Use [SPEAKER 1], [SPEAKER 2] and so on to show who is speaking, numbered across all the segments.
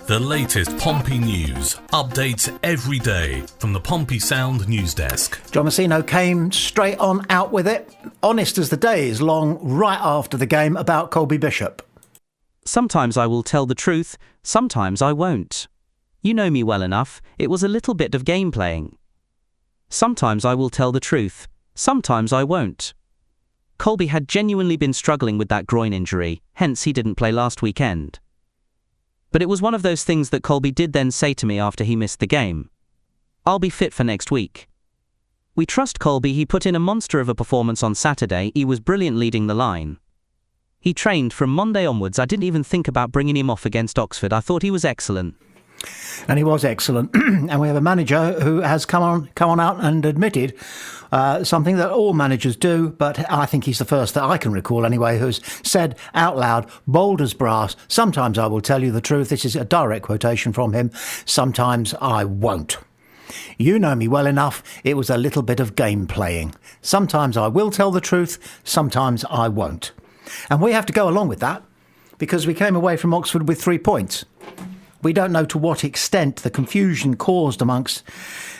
[SPEAKER 1] The latest Pompey news, updates every day from the Pompey Sound news desk.
[SPEAKER 2] John Messino came straight on out with it, honest as the day is long, right after the game about Colby Bishop.
[SPEAKER 3] Sometimes I will tell the truth, sometimes I won't. You know me well enough, it was a little bit of game playing. Sometimes I will tell the truth, sometimes I won't. Colby had genuinely been struggling with that groin injury, hence he didn't play last weekend. But it was one of those things that Colby did then say to me after he missed the game. I'll be fit for next week. We trust Colby. He put in a monster of a performance on Saturday. He was brilliant leading the line. He trained from Monday onwards. I didn't even think about bringing him off against Oxford. I thought he was excellent.
[SPEAKER 2] And he was excellent. And we have a manager who has come on out and admitted something that all managers do, but I think he's the first that I can recall anyway, who's said out loud, bold as brass, sometimes I will tell you the truth. This is a direct quotation from him. Sometimes I won't. You know me well enough. It was a little bit of game playing. Sometimes I will tell the truth. Sometimes I won't. And we have to go along with that because we came away from Oxford with 3 points. We don't know to what extent the confusion caused amongst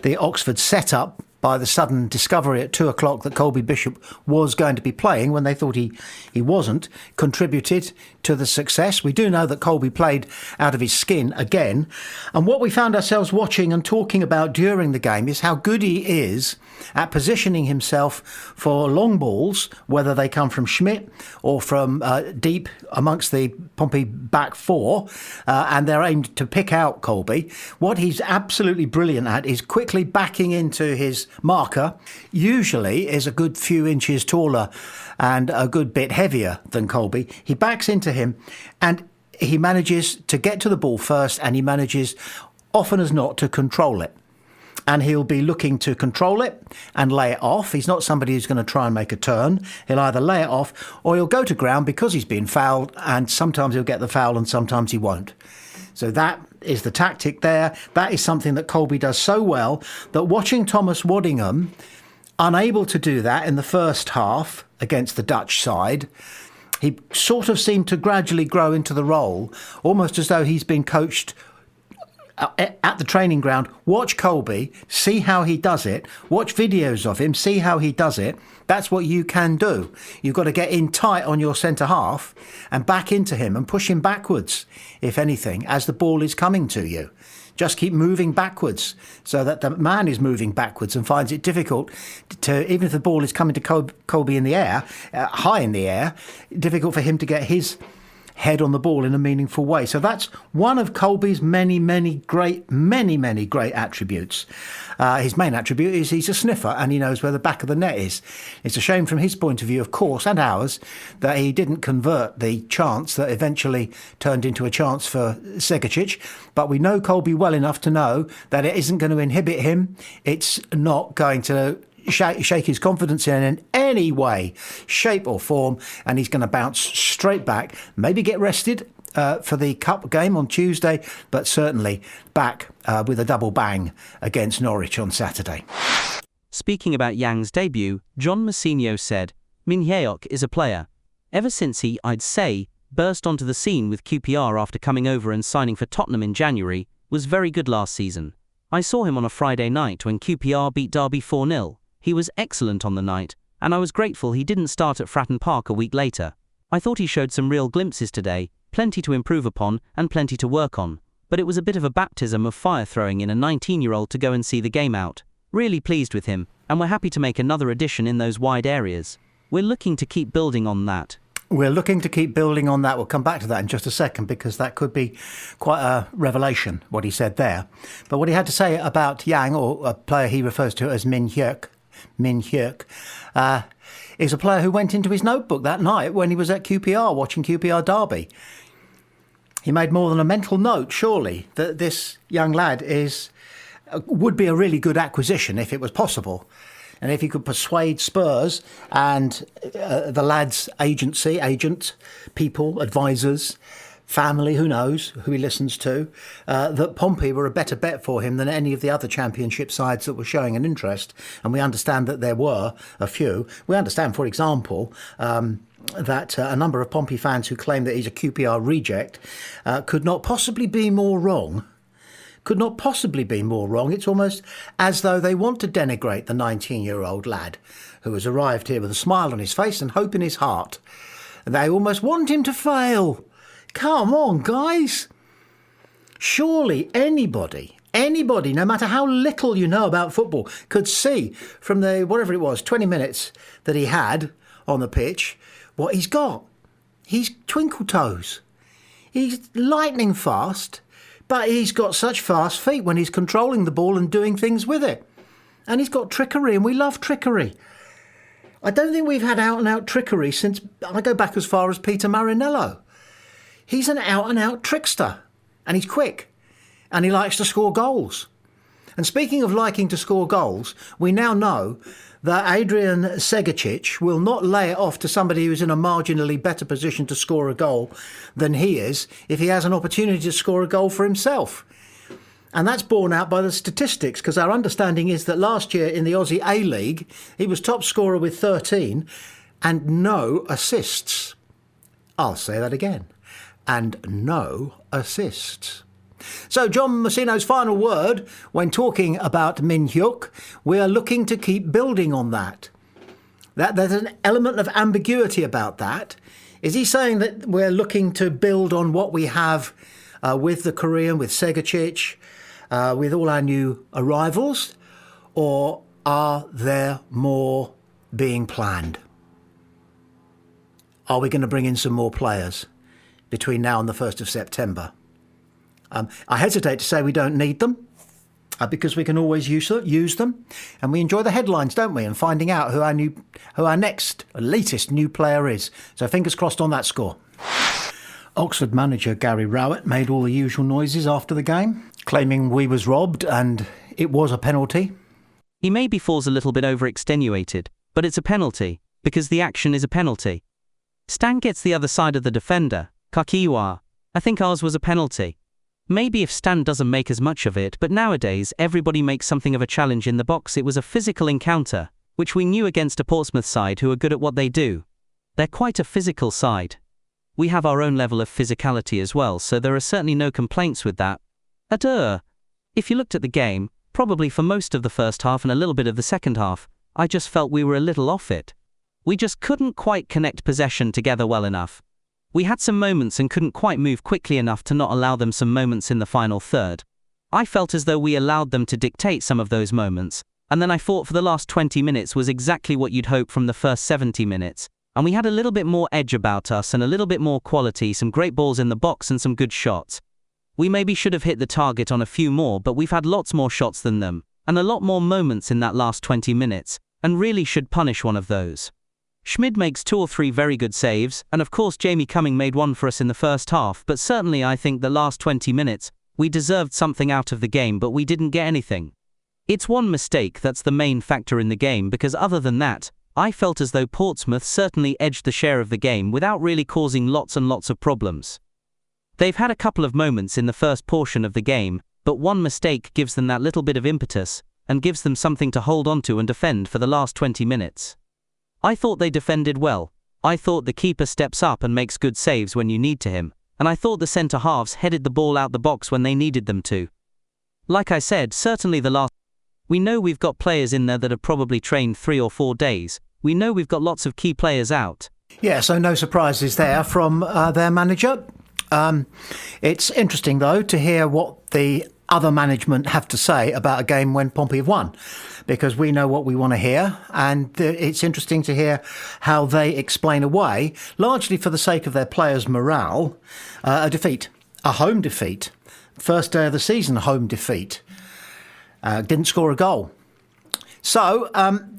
[SPEAKER 2] the Oxford setup by the sudden discovery at 2 o'clock that Colby Bishop was going to be playing when they thought he wasn't, contributed to the success. We do know that Colby played out of his skin again. And what we found ourselves watching and talking about during the game is how good he is at positioning himself for long balls, whether they come from Schmidt or from deep amongst the Pompey back four, and they're aimed to pick out Colby. What he's absolutely brilliant at is quickly backing into his marker, usually is a good few inches taller and a good bit heavier than Colby. He backs into him and he manages to get to the ball first, and he manages often as not to control it. And he'll be looking to control it and lay it off. He's not somebody who's going to try and make a turn. He'll either lay it off or he'll go to ground because he's been fouled, and sometimes he'll get the foul and sometimes he won't. So that is the tactic there. That is something that Colby does so well that watching Thomas Waddingham unable to do that in the first half against the Dutch side, he sort of seemed to gradually grow into the role, almost as though he's been coached at the training ground. Watch Colby, see how he does it, watch videos of him, see how he does it. That's what you can do. You've got to get in tight on your centre half and back into him and push him backwards, if anything, as the ball is coming to you. Just keep moving backwards so that the man is moving backwards and finds it difficult to, even if the ball is coming to Colby in the air, high in the air, difficult for him to get his head on the ball in a meaningful way. So that's one of Colby's many great attributes. His main attribute is he's a sniffer and he knows where the back of the net is. It's a shame from his point of view, of course, and ours, that he didn't convert the chance that eventually turned into a chance for SEGECIC. But we know Colby well enough to know that it isn't going to inhibit him. It's not going to shake his confidence in any way, shape or form, and he's going to bounce straight back, maybe get rested for the cup game on Tuesday, but certainly back with a double bang against Norwich on Saturday.
[SPEAKER 3] Speaking about Yang's debut, John Messino said, Min Hyuk is a player. Ever since he, I'd say, burst onto the scene with QPR after coming over and signing for Tottenham in January, was very good last season. I saw him on a Friday night when QPR beat Derby 4-0. He was excellent on the night, and I was grateful he didn't start at Fratton Park a week later. I thought he showed some real glimpses today, plenty to improve upon and plenty to work on, but it was a bit of a baptism of fire throwing in a 19-year-old to go and see the game out. Really pleased with him, and we're happy to make another addition in those wide areas. We're looking to keep building on that.
[SPEAKER 2] We're looking to keep building on that. We'll come back to that in just a second because that could be quite a revelation, what he said there. But what he had to say about Yang, or a player he refers to as Min Hyuk, is a player who went into his notebook that night when he was at QPR watching QPR Derby. He made more than a mental note, surely, that this young lad would be a really good acquisition if it was possible. And if he could persuade Spurs and the lad's agent, people, advisors, family, who knows, who he listens to, that Pompey were a better bet for him than any of the other championship sides that were showing an interest. And we understand that there were a few. We understand, for example, that a number of Pompey fans who claim that he's a QPR reject could not possibly be more wrong. Could not possibly be more wrong. It's almost as though they want to denigrate the 19-year-old lad who has arrived here with a smile on his face and hope in his heart. They almost want him to fail. Come on, guys. Surely anybody, no matter how little you know about football, could see from the, whatever it was, 20 minutes that he had on the pitch, what he's got. He's twinkle toes. He's lightning fast, but he's got such fast feet when he's controlling the ball and doing things with it. And he's got trickery, and we love trickery. I don't think we've had out-and-out trickery since I go back as far as Peter Marinello. He's an out-and-out trickster, and he's quick, and he likes to score goals. And speaking of liking to score goals, we now know that Adrian SEGECIC will not lay it off to somebody who's in a marginally better position to score a goal than he is if he has an opportunity to score a goal for himself. And that's borne out by the statistics, because our understanding is that last year in the Aussie A-League, he was top scorer with 13 and no assists. I'll say that again. And no assists. So John Messino's final word when talking about Min Hyuk, we are looking to keep building on that. There's an element of ambiguity about that. Is he saying that we're looking to build on what we have with the Korean, with SEGECIC, with all our new arrivals, or are there more being planned? Are we going to bring in some more players between now and the 1st of September? I hesitate to say we don't need them because we can always use them, and we enjoy the headlines, don't we, and finding out who our latest new player is. So fingers crossed on that score. Oxford manager Gary Rowett made all the usual noises after the game, claiming we was robbed and it was a penalty.
[SPEAKER 3] He maybe falls a little bit overextenuated, but it's a penalty, because the action is a penalty. Stan gets the other side of the defender, Kakiwa. I think ours was a penalty. Maybe if Stan doesn't make as much of it, but nowadays everybody makes something of a challenge in the box. It was a physical encounter, which we knew against a Portsmouth side who are good at what they do. They're quite a physical side. We have our own level of physicality as well, so there are certainly no complaints with that. If you looked at the game, probably for most of the first half and a little bit of the second half, I just felt we were a little off it. We just couldn't quite connect possession together well enough. We had some moments and couldn't quite move quickly enough to not allow them some moments in the final third. I felt as though we allowed them to dictate some of those moments, and then I thought for the last 20 minutes was exactly what you'd hope from the first 70 minutes, and we had a little bit more edge about us and a little bit more quality, some great balls in the box and some good shots. We maybe should have hit the target on a few more, but we've had lots more shots than them, and a lot more moments in that last 20 minutes, and really should punish one of those. Schmid makes 2 or 3 very good saves, and of course Jamie Cumming made one for us in the first half, but certainly I think the last 20 minutes, we deserved something out of the game, but we didn't get anything. It's one mistake that's the main factor in the game, because other than that, I felt as though Portsmouth certainly edged the share of the game without really causing lots and lots of problems. They've had a couple of moments in the first portion of the game, but one mistake gives them that little bit of impetus, and gives them something to hold on to and defend for the last 20 minutes. I thought they defended well. I thought the keeper steps up and makes good saves when you need to him, and I thought the centre-halves headed the ball out the box when they needed them to. Like I said, certainly we know we've got players in there that have probably trained 3 or 4 days. We know we've got lots of key players out.
[SPEAKER 2] Yeah, so no surprises there from their manager. It's interesting, though, to hear what the other management have to say about a game when Pompey have won, because we know what we want to hear, and it's interesting to hear how they explain away, largely for the sake of their players' morale, a defeat, a home defeat, first day of the season home defeat. Didn't score a goal. So,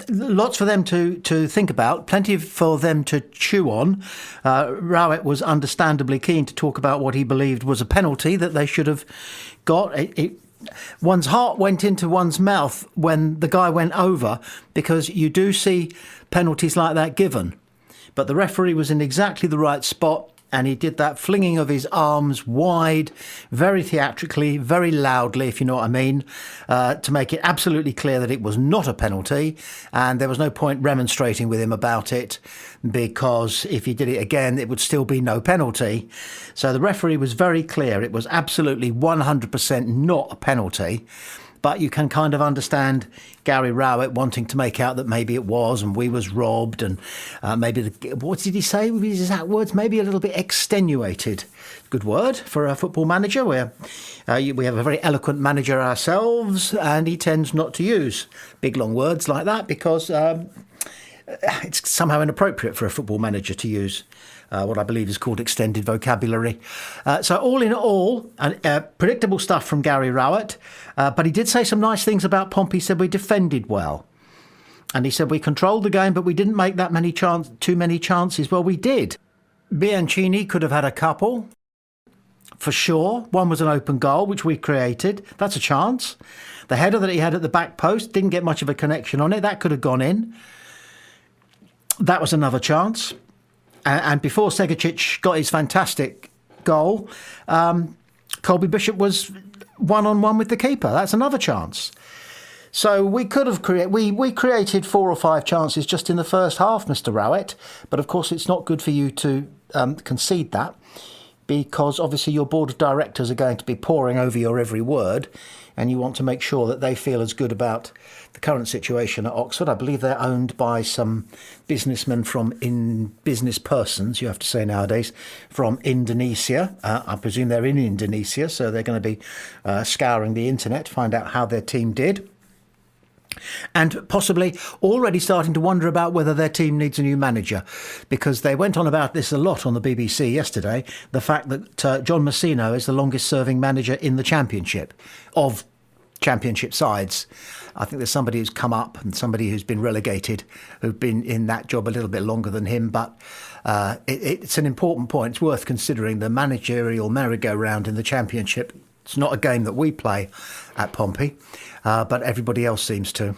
[SPEAKER 2] lots for them to think about, plenty for them to chew on. Rowett was understandably keen to talk about what he believed was a penalty that they should have got. One's heart went into one's mouth when the guy went over, because you do see penalties like that given. But the referee was in exactly the right spot, And he did that flinging of his arms wide, very theatrically, very loudly, if you know what I mean, to make it absolutely clear that it was not a penalty. And there was no point remonstrating with him about it, because if he did it again, it would still be no penalty. So the referee was very clear. It was absolutely 100% not a penalty. But you can kind of understand Gary Rowett wanting to make out that maybe it was, and we was robbed, and maybe, what did he say with his exact words? Maybe a little bit extenuated. Good word for a football manager, where we have a very eloquent manager ourselves, and he tends not to use big long words like that, because it's somehow inappropriate for a football manager to use what I believe is called extended vocabulary. So all in all, predictable stuff from Gary Rowett, but he did say some nice things about Pompey. He said we defended well. And he said we controlled the game, but we didn't make that many too many chances. Well, we did. Bianchini could have had a couple, for sure. One was an open goal, which we created. That's a chance. The header that he had at the back post didn't get much of a connection on it. That could have gone in. That was another chance. And before SEGECIC got his fantastic goal, Colby Bishop was one-on-one with the keeper. That's another chance. So we could have we created 4 or 5 chances just in the first half, Mr. Rowett. But of course, it's not good for you to concede that, because obviously your board of directors are going to be poring over your every word, and you want to make sure that they feel as good about the current situation at Oxford. I believe they're owned by some businessmen business persons, you have to say nowadays, from Indonesia. I presume they're in Indonesia, so they're going to be scouring the internet to find out how their team did. And possibly already starting to wonder about whether their team needs a new manager, because they went on about this a lot on the BBC yesterday, the fact that John Messino is the longest serving manager in the Championship, of Championship sides. I think there's somebody who's come up and somebody who's been relegated, who've been in that job a little bit longer than him. But it's an important point. It's worth considering the managerial merry-go-round in the Championship. It's not a game that we play at Pompey, but everybody else seems to.